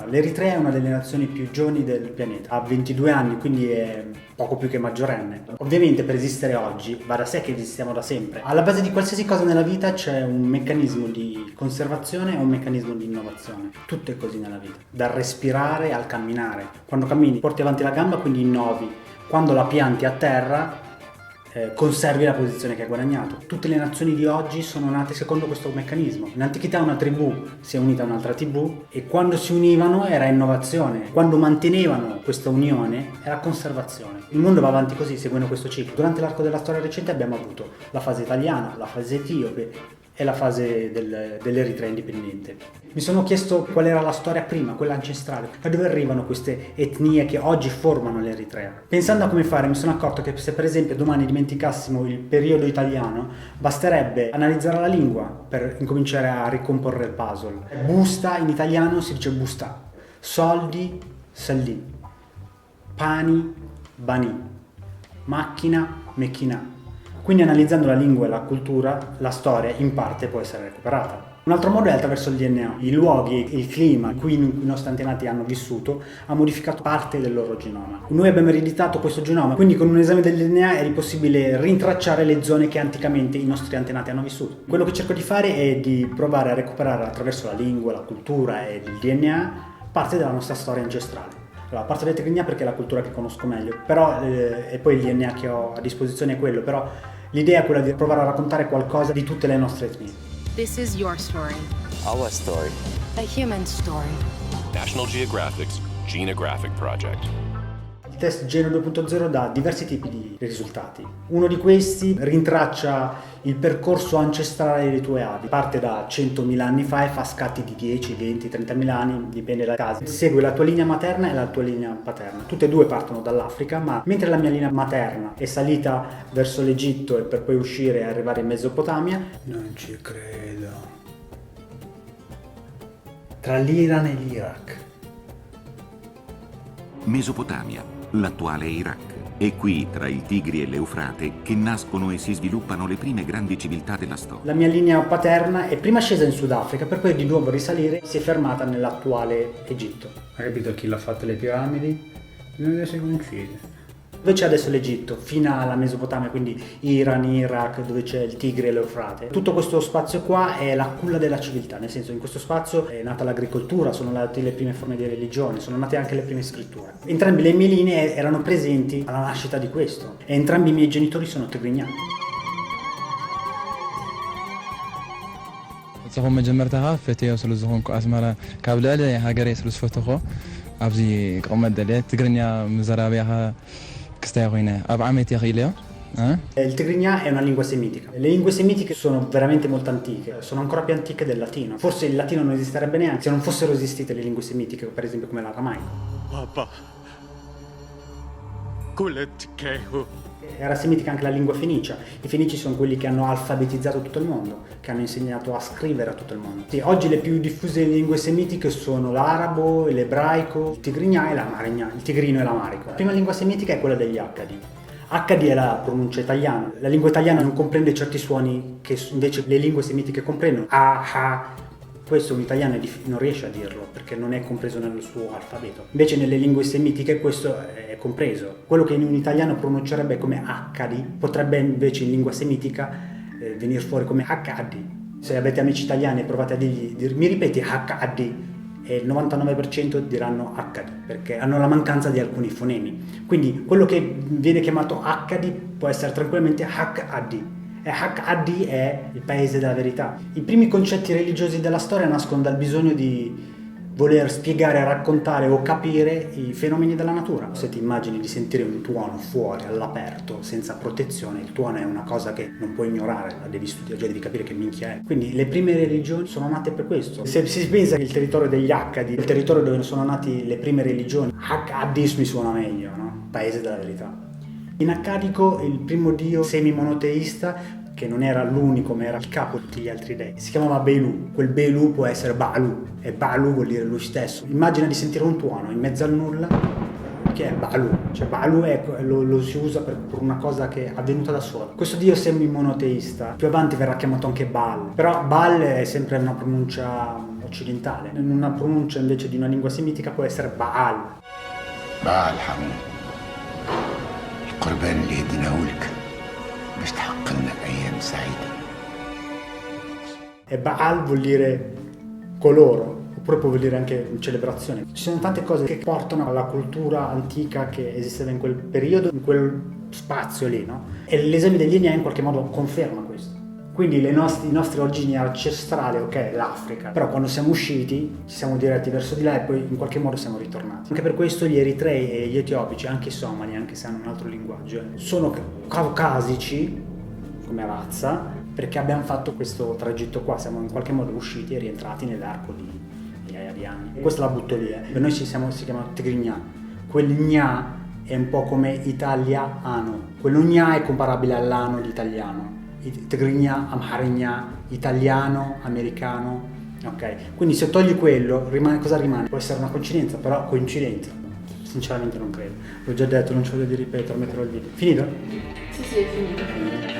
L'Eritrea è una delle nazioni più giovani del pianeta, ha 22 anni, quindi è poco più che maggiorenne. Ovviamente per esistere oggi va da sé che esistiamo da sempre. Alla base di qualsiasi cosa nella vita c'è un meccanismo di conservazione e un meccanismo di innovazione. Tutto è così nella vita, dal respirare al camminare. Quando cammini porti avanti la gamba, quindi innovi. Quando la pianti a terra conservi la posizione che hai guadagnato. Tutte le nazioni di oggi sono nate secondo questo meccanismo. In antichità una tribù si è unita a un'altra tribù e quando si univano era innovazione, quando mantenevano questa unione era conservazione. Il mondo va avanti così, seguendo questo ciclo. Durante l'arco della storia recente abbiamo avuto la fase italiana, la fase etiope e la fase dell'Eritrea indipendente. Mi sono chiesto qual era la storia prima, quella ancestrale, da dove arrivano queste etnie che oggi formano l'Eritrea. Pensando a come fare mi sono accorto che se per esempio domani dimenticassimo il periodo italiano, basterebbe analizzare la lingua per incominciare a ricomporre il puzzle. Busta in italiano si dice busta, soldi, salì, pani, bani, macchina, mecchina. Quindi analizzando la lingua e la cultura, la storia in parte può essere recuperata. Un altro modo è attraverso il DNA. I luoghi, il clima in cui i nostri antenati hanno vissuto ha modificato parte del loro genoma. Noi abbiamo ereditato questo genoma, quindi con un esame del DNA è possibile rintracciare le zone che anticamente i nostri antenati hanno vissuto. Quello che cerco di fare è di provare a recuperare attraverso la lingua, la cultura e il DNA parte della nostra storia ancestrale. Allora, parte del Tigrinya perché è la cultura che conosco meglio, però, e poi il DNA che ho a disposizione è quello, però l'idea è quella di provare a raccontare qualcosa di tutte le nostre etnie. This is your story. Our story. A human story. National Geographic's Genographic Project. Il test Geno 2.0 dà diversi tipi di risultati. Uno di questi rintraccia il percorso ancestrale dei tuoi avi. Parte da 100.000 anni fa e fa scatti di 10, 20, 30.000 anni, dipende dai casi. Segue la tua linea materna e la tua linea paterna. Tutte e due partono dall'Africa, ma mentre la mia linea materna è salita verso l'Egitto e per poi uscire e arrivare in Mesopotamia, non ci credo. Tra l'Iran e l'Iraq. Mesopotamia, l'attuale Iraq. È qui, tra il Tigri e l'Eufrate, che nascono e si sviluppano le prime grandi civiltà della storia. La mia linea paterna è prima scesa in Sudafrica per poi di nuovo risalire, si è fermata nell'attuale Egitto. Hai capito chi l'ha fatto le piramidi? Non si coincide. Dove c'è adesso l'Egitto? Fino alla Mesopotamia, quindi Iran, Iraq, dove c'è il Tigri e l'Eufrate. Tutto questo spazio qua è la culla della civiltà, nel senso in questo spazio è nata l'agricoltura, sono nate le prime forme di religione, sono nate anche le prime scritture. Entrambe le mie linee erano presenti alla nascita di questo e entrambi i miei genitori sono tigrignani. صخو مجمرتها فتيو سلوزخونكو أسمرا كابلالي هاجري سلوز فتخو أبزي قوم دليل تقرنيا مزرابيها كستاغوينا أب عمتي غيليو. Il Tigrinya è una lingua semitica. Le lingue semitiche sono veramente molto antiche, sono ancora più antiche del latino. Forse il latino non esisterebbe neanche se non fossero esistite le lingue semitiche, per esempio come l'aramaico. Papa, kulet kehu. Era semitica anche la lingua fenicia. I fenici sono quelli che hanno alfabetizzato tutto il mondo, che hanno insegnato a scrivere a tutto il mondo. Sì, oggi le più diffuse lingue semitiche sono l'arabo, l'ebraico, il tigrinya e l'amarigna, il tigrino e l'amarico. La prima lingua semitica è quella degli Akkadi. Akkadi è la pronuncia italiana. La lingua italiana non comprende certi suoni che invece le lingue semitiche comprendono. Ah. Questo un italiano non riesce a dirlo perché non è compreso nel suo alfabeto. Invece nelle lingue semitiche questo è compreso. Quello che in un italiano pronuncerebbe come Akkadi potrebbe invece in lingua semitica venire fuori come Akkadi. Se avete amici italiani e provate a dirgli mi ripeti Akkadi e il 99% diranno Akkadi perché hanno la mancanza di alcuni fonemi. Quindi quello che viene chiamato Akkadi può essere tranquillamente Akkadi. E Akkadi è il paese della verità. I primi concetti religiosi della storia nascono dal bisogno di voler spiegare, raccontare o capire i fenomeni della natura. Se ti immagini di sentire un tuono fuori, all'aperto, senza protezione, il tuono è una cosa che non puoi ignorare, la devi studiare, già devi capire che minchia è. Quindi le prime religioni sono nate per questo. Se si pensa che il territorio degli Akkadi, il territorio dove sono nati le prime religioni, Akkadis mi suona meglio, no? Paese della verità. In accadico il primo dio semi-monoteista, che non era l'unico ma era il capo di tutti gli altri dei, si chiamava Belu. Quel Belu può essere Balu e Balu vuol dire lui stesso. Immagina di sentire un tuono in mezzo al nulla che è Balu, cioè Balu lo si usa per una cosa che è avvenuta da sola. Questo dio semi-monoteista più avanti verrà chiamato anche Baal, però Baal è sempre una pronuncia occidentale. In una pronuncia invece di una lingua semitica può essere Baal. بعال حمود القربان اللي هديناهولك باش تحقق لنا ايام سعيده. E Baal vuol dire coloro, oppure può vuol dire anche celebrazione. Ci sono tante cose che portano alla cultura antica che esisteva in quel periodo, in quel spazio lì, no? E l'esame degli DNA in qualche modo conferma questo. Quindi i nostri origini ancestrali, ok, l'Africa, però quando siamo usciti ci siamo diretti verso di là e poi in qualche modo siamo ritornati. Anche per questo gli eritrei e gli etiopici, anche i somali, anche se hanno un altro linguaggio, sono caucasici come razza, perché abbiamo fatto questo tragitto qua, siamo in qualche modo usciti e rientrati nell'arco di migliaia di anni. E questa la butto lì, Per noi si chiama Tigrinya. Quel gna è un po' come italiano, quello gna è comparabile all'ano di italiano. Tigrinya, Amharinya, italiano, americano, ok? Quindi se togli quello, cosa rimane? Può essere una coincidenza, però coincidenza, sinceramente non credo. L'ho già detto, non ci voglio di ripetere, metterò il video. Finito? Sì, è finito.